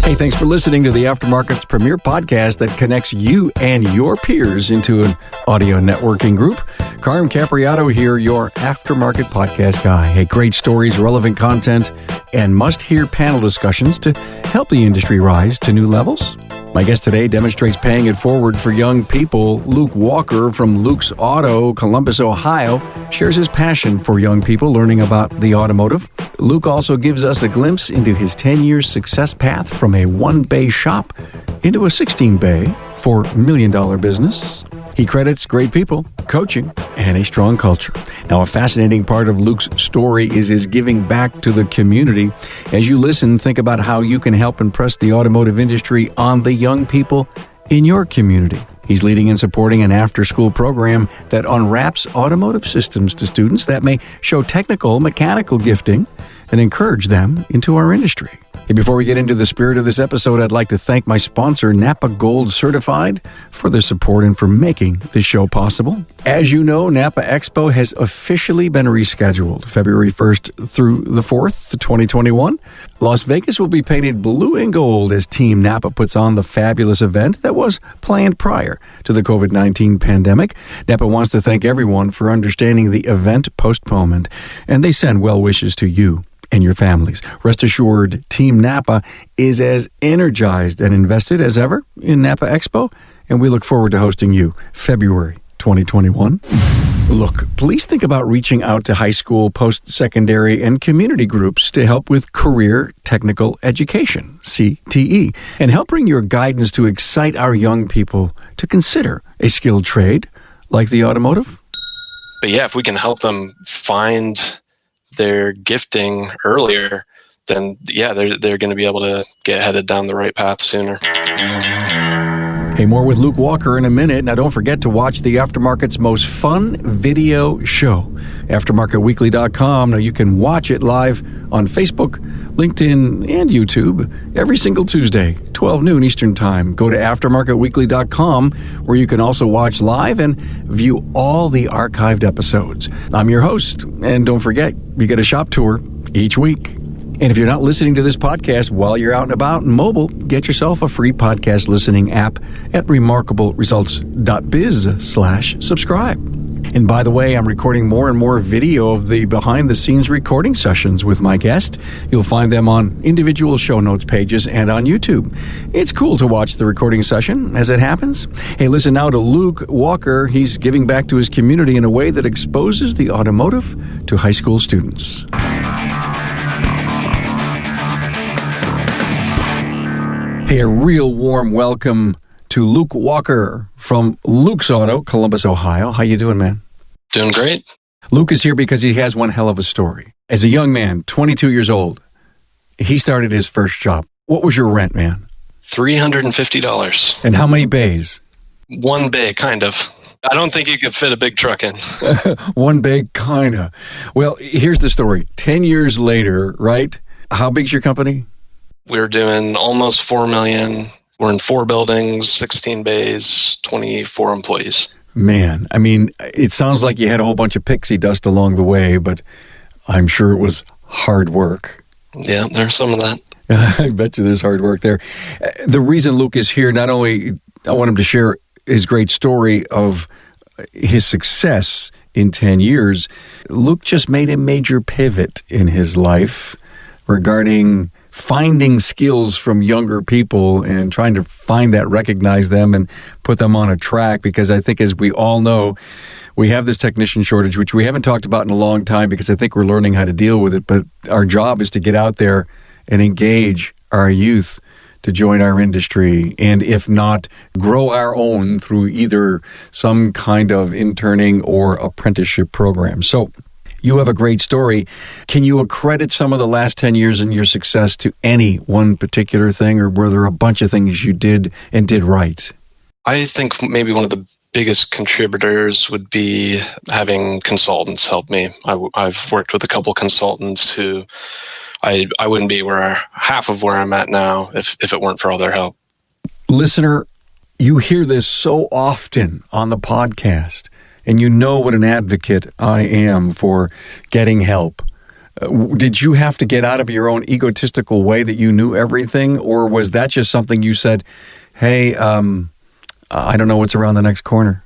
Hey, thanks for listening to the Aftermarket's premier podcast that connects you and your peers into an audio networking group. Carm Capriato here, your Aftermarket podcast guy. Hey, great stories, relevant content, and must-hear panel discussions to help the industry rise to new levels. My guest today demonstrates paying it forward for young people. Luke Walker from Luke's Auto, Columbus, Ohio, shares his passion for young people learning about the automotive. Luke also gives us a glimpse into his 10-year success path from a one-bay shop into a 16-bay $4 million business. He credits great people, coaching, and a strong culture. Now, a fascinating part of Luke's story is his giving back to the community. As you listen, think about how you can help impress the automotive industry on the young people in your community. He's leading and supporting an after-school program that unwraps automotive systems to students that may show technical, mechanical gifting and encourage them into our industry. Hey, before we get into the spirit of this episode, I'd like to thank my sponsor, Napa Gold Certified, for their support and for making this show possible. As you know, Napa Expo has officially been rescheduled February 1st through the 4th, 2021. Las Vegas will be painted blue and gold as Team Napa puts on the fabulous event that was planned prior to the COVID-19 pandemic. Napa wants to thank everyone for understanding the event postponement, and they send well wishes to you and your families. Rest assured, Team Napa is as energized and invested as ever in Napa Expo, and we look forward to hosting you February 2021. Look, please think about reaching out to high school, post-secondary, and community groups to help with career technical education, CTE, and help bring your guidance to excite our young people to consider a skilled trade like the automotive. But yeah, if we can help them find their gifting earlier, then yeah, they're going to be able to get headed down the right path sooner. Hey, more with Luke Walker in a minute. Now, don't forget to watch the Aftermarket's most fun video show, aftermarketweekly.com. Now, you can watch it live on Facebook, LinkedIn, and YouTube every single Tuesday, 12 noon Eastern Time. Go to aftermarketweekly.com, where you can also watch live and view all the archived episodes. I'm your host, and don't forget, you get a shop tour each week. And if you're not listening to this podcast while you're out and about and mobile, get yourself a free podcast listening app at remarkableresults.biz/subscribe. And by the way, I'm recording more and more video of the behind-the-scenes recording sessions with my guest. You'll find them on individual show notes pages and on YouTube. It's cool to watch the recording session as it happens. Hey, listen now to Luke Walker. He's giving back to his community in a way that exposes the automotive to high school students. Hey, a real warm welcome to Luke Walker from Luke's Auto, Columbus, Ohio. How you doing, man? Doing great. Luke is here because he has one hell of a story. As a young man, 22 years old, he started his first job. What was your rent, man? $350. And how many bays? One bay, kind of. I don't think you could fit a big truck in. One bay, kind of. Well, here's the story. 10 years later, right? How big's your company? We're doing almost $4 million. We're in 4 buildings, 16 bays, 24 employees. Man, I mean, it sounds like you had a whole bunch of pixie dust along the way, but I'm sure it was hard work. Yeah, there's some of that. I bet you there's hard work there. The reason Luke is here, not only I want him to share his great story of his success in 10 years, Luke just made a major pivot in his life regarding finding skills from younger people and trying to find that, recognize them, and put them on a track. Because I think, as we all know, we have this technician shortage, which we haven't talked about in a long time because I think we're learning how to deal with it. But our job is to get out there and engage our youth to join our industry, and if not, grow our own through either some kind of interning or apprenticeship program. So you have a great story. Can you accredit some of the last 10 years in your success to any one particular thing, or were there a bunch of things you did and did right? I think maybe one of the biggest contributors would be having consultants help me. I've worked with a couple consultants who I wouldn't be half of where I'm at now if it weren't for all their help. Listener, you hear this so often on the podcast, and you know what an advocate I am for getting help. Did you have to get out of your own egotistical way that you knew everything, or was that just something you said, hey, I don't know what's around the next corner?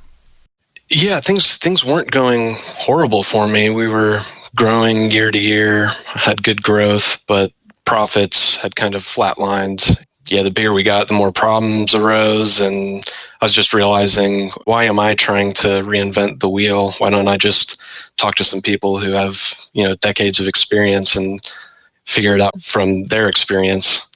Yeah, things weren't going horrible for me. We were growing year to year, had good growth, but profits had kind of flatlined. Yeah, the bigger we got, the more problems arose, and I was just realizing, why am I trying to reinvent the wheel? Why don't I just talk to some people who have, decades of experience and figure it out from their experience?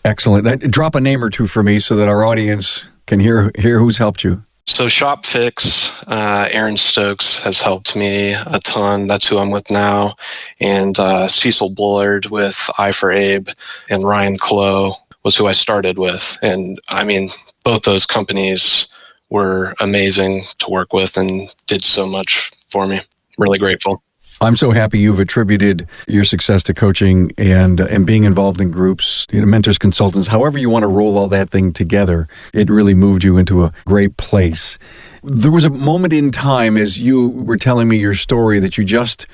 Excellent. Drop a name or two for me so that our audience can hear who's helped you. So Shop Fix, Aaron Stokes has helped me a ton. That's who I'm with now. And Cecil Bullard with I for Abe and Ryan Clough was who I started with. And I mean, both those companies were amazing to work with and did so much for me. Really grateful. I'm so happy you've attributed your success to coaching and being involved in groups, mentors, consultants, however you want to roll all that thing together. It really moved you into a great place. There was a moment in time, as you were telling me your story, that you just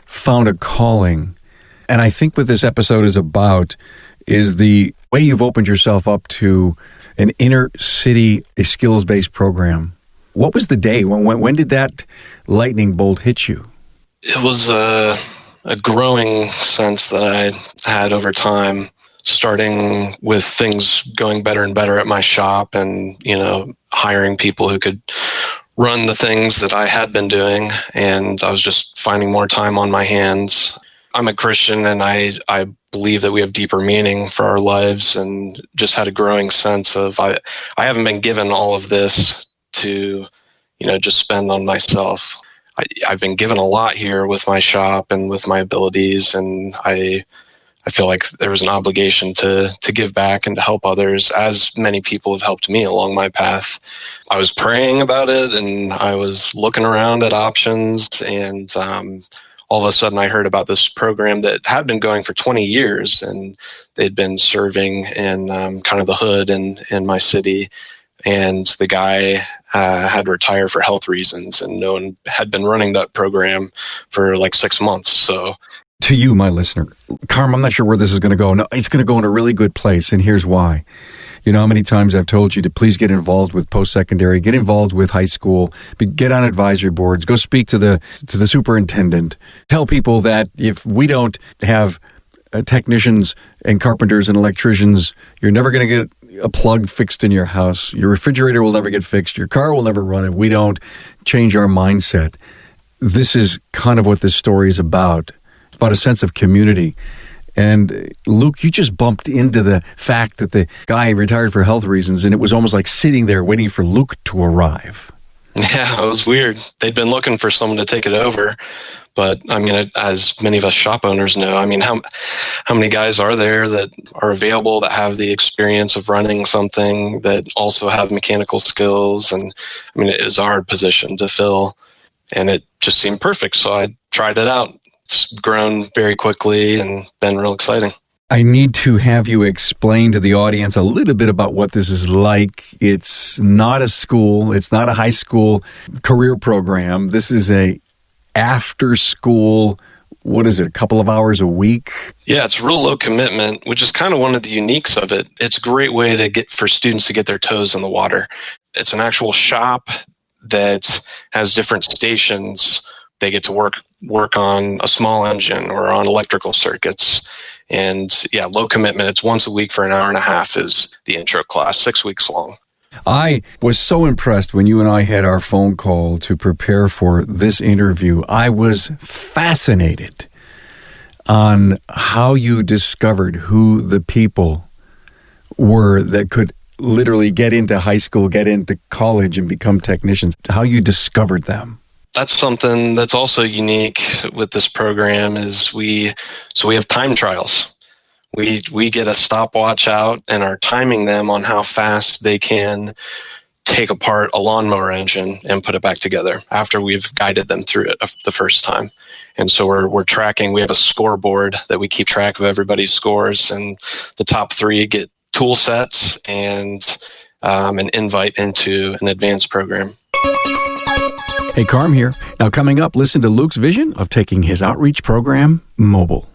found a calling. And I think what this episode is about is the way you've opened yourself up to an inner city, a skills-based program. What was the day? When did that lightning bolt hit you? It was a growing sense that I had over time, starting with things going better and better at my shop and, hiring people who could run the things that I had been doing. And I was just finding more time on my hands. I'm a Christian, and I believe that we have deeper meaning for our lives, and just had a growing sense of I haven't been given all of this to, just spend on myself. I've been given a lot here with my shop and with my abilities, and I feel like there was an obligation to give back and to help others, as many people have helped me along my path. I was praying about it, and I was looking around at options, and all of a sudden I heard about this program that had been going for 20 years, and they'd been serving in kind of the hood in my city. And the guy had retired for health reasons, and no one had been running that program for like 6 months. So, to you, my listener, Carm, I'm not sure where this is going to go. No, it's going to go in a really good place, and here's why. You know how many times I've told you to please get involved with post-secondary, get involved with high school, get on advisory boards, go speak to the superintendent. Tell people that if we don't have technicians and carpenters and electricians, you're never going to get a plug fixed in your house. Your refrigerator will never get fixed. Your car will never run if we don't change our mindset. This is kind of what this story is about. It's about a sense of community. And Luke, you just bumped into the fact that the guy retired for health reasons, and it was almost like sitting there waiting for Luke to arrive. Yeah, it was weird. They'd been looking for someone to take it over. But I mean, as many of us shop owners know, I mean, how many guys are there that are available, that have the experience of running something, that also have mechanical skills? And I mean, it was a hard position to fill, and it just seemed perfect. So I tried it out. It's grown very quickly and been real exciting. I need to have you explain to the audience a little bit about what this is like. It's not a school. It's not a high school career program. This is a after school, what is it, a couple of hours a week? Yeah, it's real low commitment, which is kind of one of the uniques of it. It's a great way for students to get their toes in the water. It's an actual shop that has different stations. They get to work on a small engine or on electrical circuits. And yeah, low commitment. It's once a week for an hour and a half is the intro class, 6 weeks long. I was so impressed when you and I had our phone call to prepare for this interview. I was fascinated on how you discovered who the people were that could literally get into high school, get into college, and become technicians, how you discovered them. That's something that's also unique with this program is we have time trials. We get a stopwatch out and are timing them on how fast they can take apart a lawnmower engine and put it back together after we've guided them through it the first time. And so we're tracking. We have a scoreboard that we keep track of everybody's scores, and the top 3 get tool sets and an invite into an advanced program. Hey, Carm here. Now coming up, listen to Luke's vision of taking his outreach program mobile.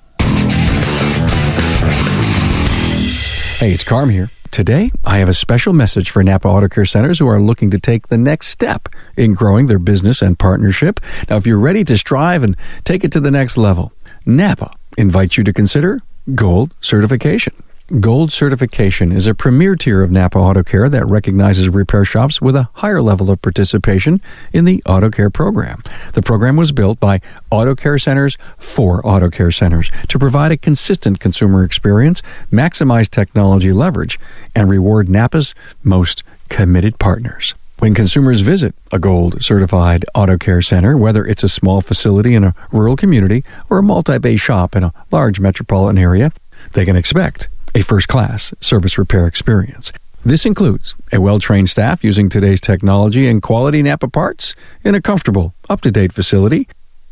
Hey, it's Carm here. Today, I have a special message for Napa Auto Care Centers who are looking to take the next step in growing their business and partnership. Now, if you're ready to strive and take it to the next level, Napa invites you to consider Gold Certification. Gold Certification is a premier tier of Napa Auto Care that recognizes repair shops with a higher level of participation in the Auto Care program. The program was built by Auto Care Centers for Auto Care Centers to provide a consistent consumer experience, maximize technology leverage, and reward Napa's most committed partners. When consumers visit a Gold Certified Auto Care Center, whether it's a small facility in a rural community or a multi-bay shop in a large metropolitan area, they can expect a first-class service repair experience. This includes a well-trained staff using today's technology and quality Napa parts in a comfortable, up-to-date facility.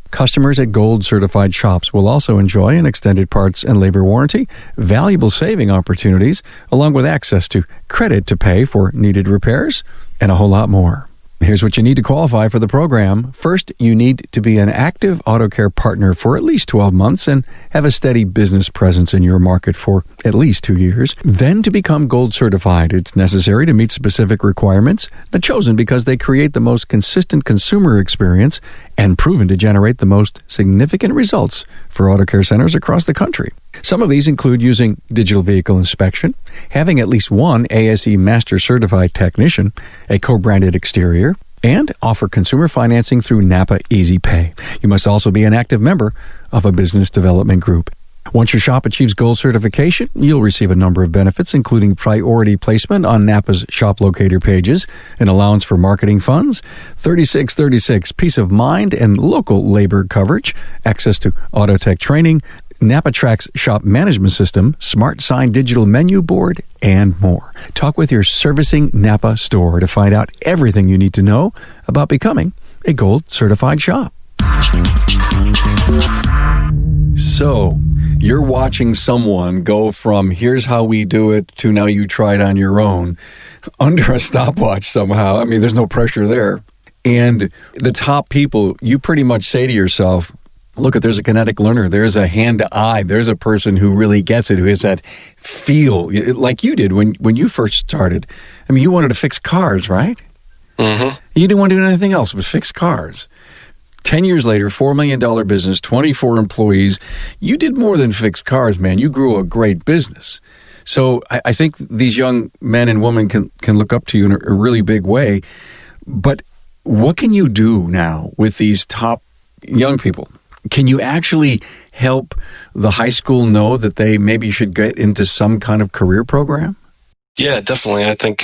Customers at Gold Certified shops will also enjoy an extended parts and labor warranty, valuable saving opportunities, along with access to credit to pay for needed repairs, and a whole lot more. Here's what you need to qualify for the program. First, you need to be an active auto care partner for at least 12 months and have a steady business presence in your market for at least 2 years. Then, to become Gold Certified, it's necessary to meet specific requirements, chosen because they create the most consistent consumer experience and proven to generate the most significant results for auto care centers across the country. Some of these include using digital vehicle inspection, having at least one ASE Master Certified technician, a co-branded exterior, and offer consumer financing through Napa Easy Pay. You must also be an active member of a business development group. Once your shop achieves Gold Certification, you'll receive a number of benefits, including priority placement on Napa's shop locator pages, an allowance for marketing funds, 3636 peace of mind and local labor coverage, access to auto tech training, Napa Track's shop management system, Smart Sign digital menu board, and more. Talk with your servicing Napa store to find out everything you need to know about becoming a Gold Certified shop. So, you're watching someone go from here's how we do it to now you try it on your own under a stopwatch somehow. I mean, there's no pressure there. And the top people, you pretty much say to yourself, look, there's a kinetic learner. There's a hand-to-eye. There's a person who really gets it, who has that feel, like you did when you first started. I mean, you wanted to fix cars, right? Mm-hmm. You didn't want to do anything else but fix cars. 10 years later, $4 million business, 24 employees. You did more than fix cars, man. You grew a great business. So I think these young men and women can look up to you in a really big way. But what can you do now with these top young people? Can you actually help the high school know that they maybe should get into some kind of career program? Yeah, definitely. I think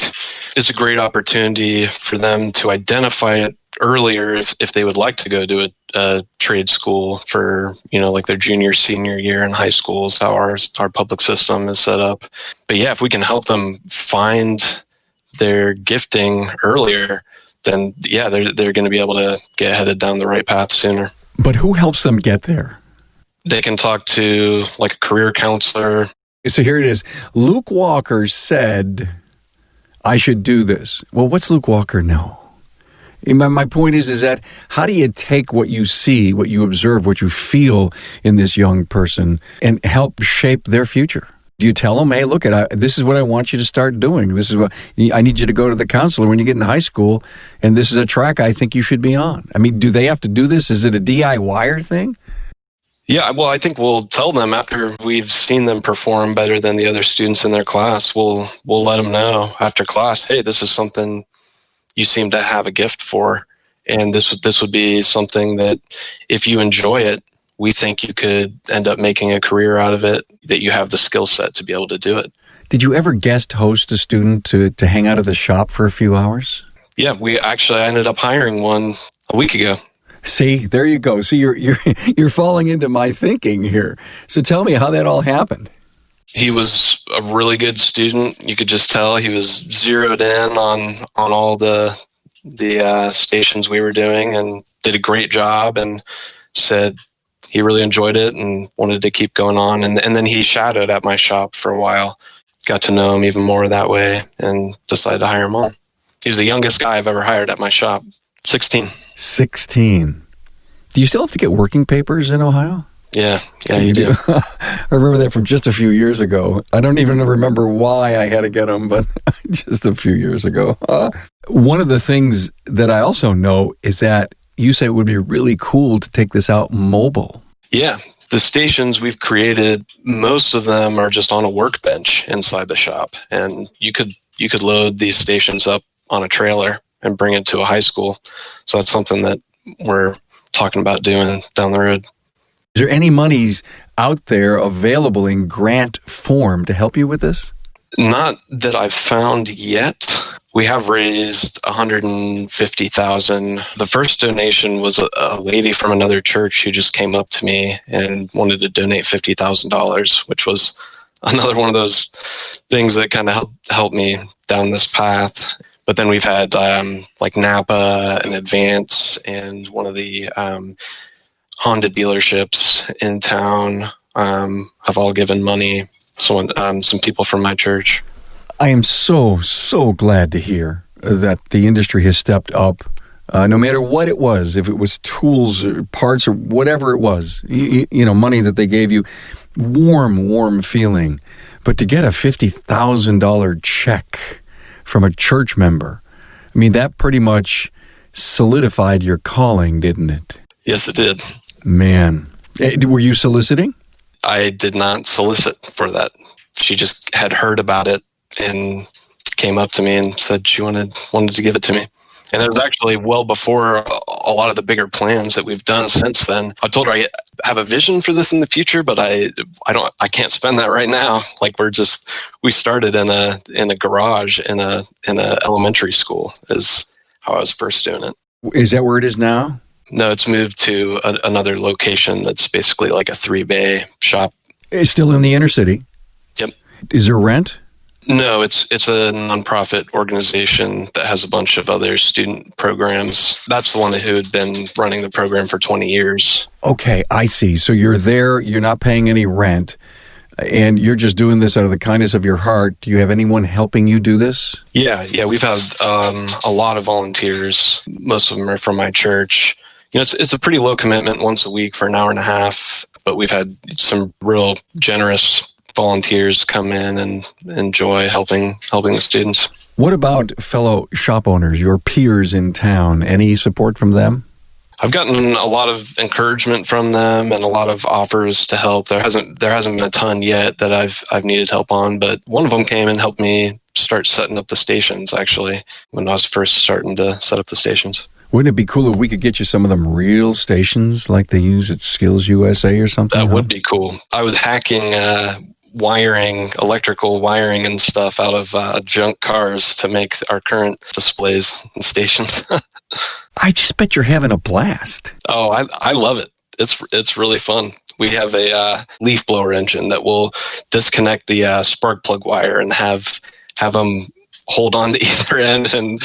it's a great opportunity for them to identify it earlier if they would like to go to a trade school for, like their junior, senior year in high school is how our public system is set up. But yeah, if we can help them find their gifting earlier, then yeah, they're going to be able to get headed down the right path sooner. But who helps them get there? They can talk to like a career counselor. So here it is. Luke Walker said, I should do this. Well, what's Luke Walker know? My point is that how do you take what you see, what you observe, what you feel in this young person and help shape their future? Do you tell them, hey, look, this is what I want you to start doing. This is what I need you to go to the counselor when you get in high school, and this is a track I think you should be on. I mean, do they have to do this? Is it a DIY-er thing? Yeah, well, I think we'll tell them after we've seen them perform better than the other students in their class. We'll let them know after class, hey, this is something you seem to have a gift for, and this would be something that if you enjoy it, we think you could end up making a career out of it, that you have the skill set to be able to do it. Did you ever guest host a student to hang out at the shop for a few hours? Yeah, I ended up hiring one a week ago. See, there you go. So you're falling into my thinking here. So tell me how that all happened. He was a really good student. You could just tell he was zeroed in on all the stations we were doing and did a great job and said he really enjoyed it and wanted to keep going on. And then he shadowed at my shop for a while, got to know him even more that way and decided to hire him on. He was the youngest guy I've ever hired at my shop. 16. 16. Do you still have to get working papers in Ohio? Yeah, you do. I remember that from just a few years ago. I don't even remember why I had to get them, but just a few years ago. One of the things that I also know is that you said it would be really cool to take this out mobile. Yeah. The stations we've created, most of them are just on a workbench inside the shop. And you could load these stations up on a trailer and bring it to a high school. So that's something that we're talking about doing down the road. Is there any monies out there available in grant form to help you with this? Not that I've found yet. We have raised $150,000. The first donation was a lady from another church who just came up to me and wanted to donate $50,000, which was another one of those things that kind of helped me down this path. But then we've had like Napa and Advance and one of the Honda dealerships in town have all given money. So some people from my church. I am so glad to hear that the industry has stepped up, no matter what it was, if it was tools or parts or whatever it was, money that they gave you, warm feeling. But to get a $50,000 check from a church member, I mean, that pretty much solidified your calling, didn't it? Yes, it did. Man. Were you soliciting? I did not solicit for that. She just had heard about it and came up to me and said she wanted to give it to me. And it was actually well before a lot of the bigger plans that we've done since then. I told her I have a vision for this in the future, but I can't spend that right now. Like we started in a garage in a elementary school is how I was first doing it. Is that where it is now? No, it's moved to another location that's basically like a 3-bay shop. It's still in the inner city? Yep. Is there rent? No, it's a nonprofit organization that has a bunch of other student programs. That's the one who had been running the program for 20 years. Okay, I see. So you're there, you're not paying any rent, and you're just doing this out of the kindness of your heart. Do you have anyone helping you do this? Yeah, we've had a lot of volunteers. Most of them are from my church. It's a pretty low commitment once a week for an hour and a half, but we've had some real generous volunteers come in and enjoy helping the students. What about fellow shop owners, your peers in town? Any support from them? I've gotten a lot of encouragement from them and a lot of offers to help. There hasn't been a ton yet that I've needed help on, but one of them came and helped me start setting up the stations, actually, when I was first starting to set up the stations. Wouldn't it be cool if we could get you some of them real stations like they use at Skills USA or something? That would be cool. I was hacking electrical wiring and stuff out of junk cars to make our current displays and stations. I just bet you're having a blast. Oh, I love it. It's really fun. We have a leaf blower engine that will disconnect the spark plug wire and have them hold on to either end and,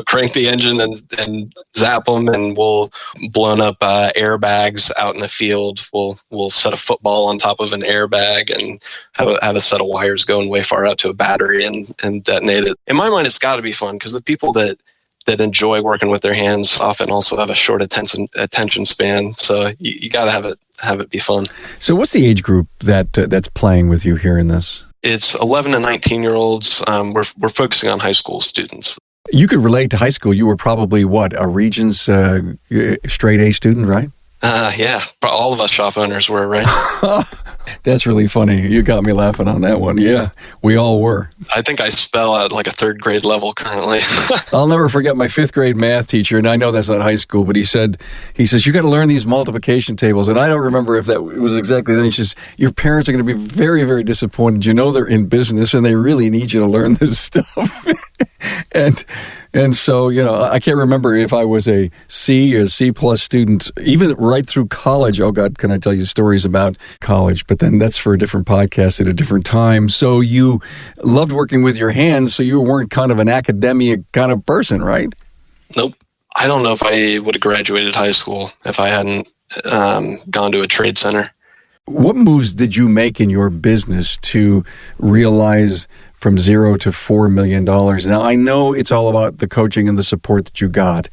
crank the engine and zap them, and we'll blown up airbags out in the field. We'll set a football on top of an airbag and have a set of wires going way far out to a battery and detonate it. In my mind, it's got to be fun because the people that enjoy working with their hands often also have a short attention span. So you got to have it be fun. So what's the age group that's playing with you here in this? It's 11 to 19-year-olds. We're focusing on high school students. You could relate to high school. You were probably, a Regents straight A student, right? Yeah. All of us shop owners were, right? That's really funny. You got me laughing on that one. Yeah, we all were. I think I spell at like a 3rd grade level currently. I'll never forget my 5th grade math teacher, and I know that's not high school, but he says, you got to learn these multiplication tables. And I don't remember if that was exactly then. He says, your parents are going to be very, very disappointed. They're in business and they really need you to learn this stuff. And so, I can't remember if I was a C or C plus student, even right through college. Oh, God, can I tell you stories about college? But then that's for a different podcast at a different time. So you loved working with your hands, so you weren't kind of an academia kind of person, right? Nope. I don't know if I would have graduated high school if I hadn't gone to a trade center. What moves did you make in your business to realize from $0 to $4 million? Now, I know it's all about the coaching and the support that you got,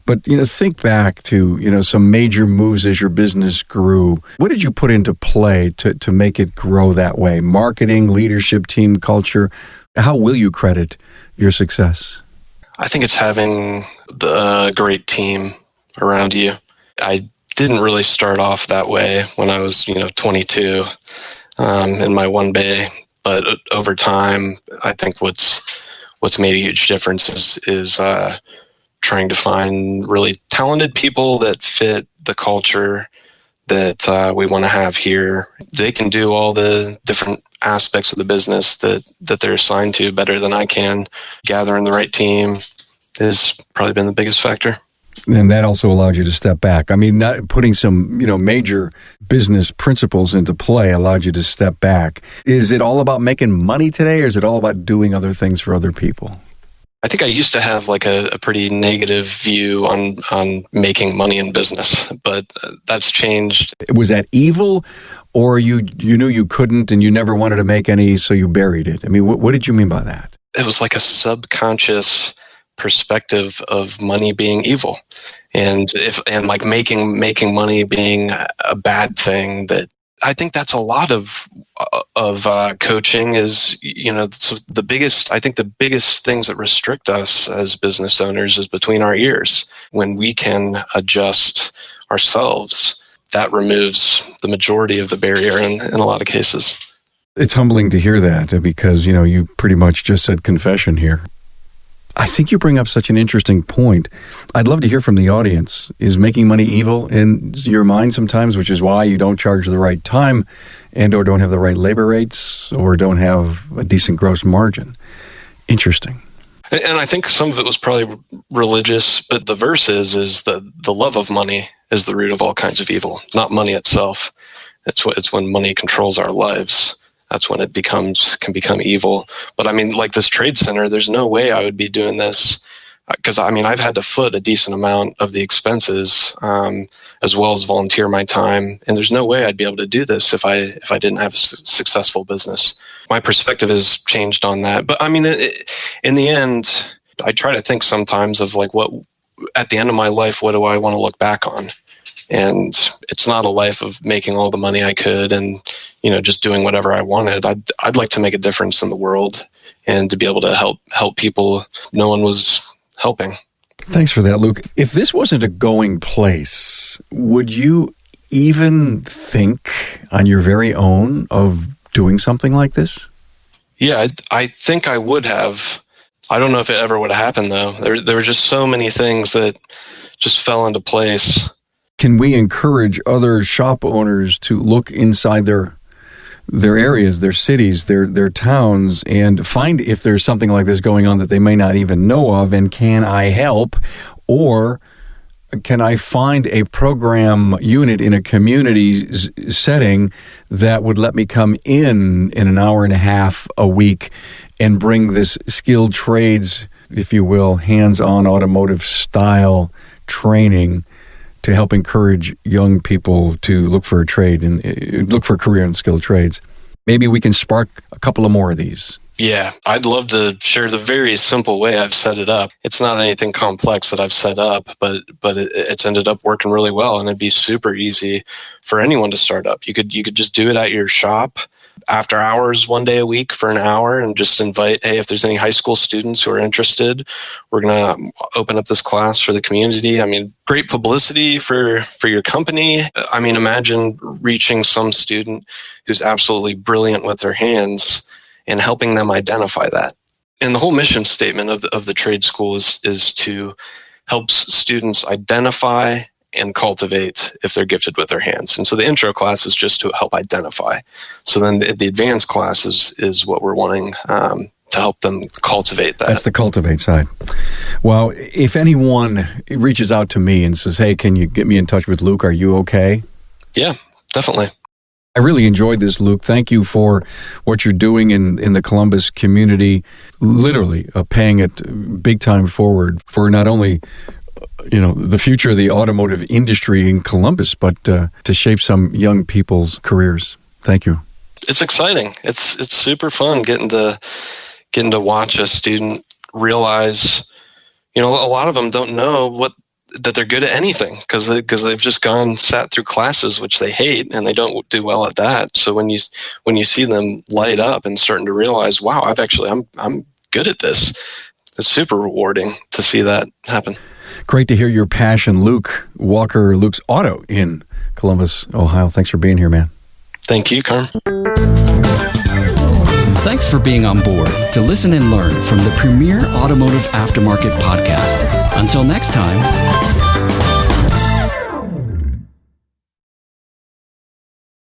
but, think back to, some major moves as your business grew. What did you put into play to make it grow that way? Marketing, leadership, team culture. How will you credit your success? I think it's having the great team around you. I didn't really start off that way when I was, 22 in my one bay. But over time, I think what's made a huge difference is trying to find really talented people that fit the culture that we want to have here. They can do all the different aspects of the business that they're assigned to better than I can. Gathering the right team has probably been the biggest factor. And that also allowed you to step back. I mean, not putting some, major business principles into play allowed you to step back. Is it all about making money today, or is it all about doing other things for other people? I think I used to have like a pretty negative view on making money in business, but that's changed. Was that evil, or you knew you couldn't and you never wanted to make any, so you buried it? I mean, what did you mean by that? It was like a subconscious perspective of money being evil, and like making money being a bad thing. That I think that's a lot of coaching is, the biggest things that restrict us as business owners is between our ears. When we can adjust ourselves, that removes the majority of the barrier in a lot of cases. It's humbling to hear that, because, you pretty much just said confession here. I think you bring up such an interesting point. I'd love to hear from the audience. Is making money evil in your mind sometimes, which is why you don't charge the right time and or don't have the right labor rates or don't have a decent gross margin? Interesting. And I think some of it was probably religious, but the verse is the love of money is the root of all kinds of evil, not money itself. It's when money controls our lives. That's when it can become evil. But I mean, like this trade center, there's no way I would be doing this, because I've had to foot a decent amount of the expenses, as well as volunteer my time. And there's no way I'd be able to do this if I didn't have a successful business. My perspective has changed on that. But in the end, I try to think sometimes of like, what at the end of my life, what do I want to look back on? And it's not a life of making all the money I could and, just doing whatever I wanted. I'd like to make a difference in the world and to be able to help people no one was helping. Thanks for that, Luke. If this wasn't a going place, would you even think on your very own of doing something like this? Yeah, I think I would have. I don't know if it ever would have happened, though. There were just so many things that just fell into place. Can we encourage other shop owners to look inside their areas, their cities, their towns, and find if there's something like this going on that they may not even know of, and can I help? Or can I find a program unit in a community setting that would let me come in an hour and a half a week and bring this skilled trades, if you will, hands-on automotive style training to help encourage young people to look for a trade and look for a career in skilled trades? Maybe we can spark a couple of more of these. Yeah, I'd love to share the very simple way I've set it up. It's not anything complex that I've set up, but it's ended up working really well, and it'd be super easy for anyone to start up. You could just do it at your shop after hours, one day a week for an hour, and just invite, hey, if there's any high school students who are interested, we're going to open up this class for the community. Great publicity for your company. Imagine reaching some student who's absolutely brilliant with their hands and helping them identify that. And the whole mission statement of the trade school is to help students identify and cultivate if they're gifted with their hands. And so the intro class is just to help identify. So then the advanced class is what we're wanting to help them cultivate that. That's the cultivate side. Well, if anyone reaches out to me and says, hey, can you get me in touch with Luke? Are you okay? Yeah, definitely. I really enjoyed this, Luke. Thank you for what you're doing in the Columbus community, literally paying it big time forward for not only the future of the automotive industry in Columbus, but to shape some young people's careers. Thank you. It's exciting. It's super fun getting to watch a student realize, a lot of them don't know that they're good at anything because they've just sat through classes which they hate and they don't do well at that. So when you see them light up and starting to realize, wow, I'm good at this. It's super rewarding to see that happen. Great to hear your passion, Luke Walker, Luke's Auto in Columbus, Ohio. Thanks for being here, man. Thank you, Carm. Thanks for being on board to listen and learn from the premier automotive aftermarket podcast. Until next time.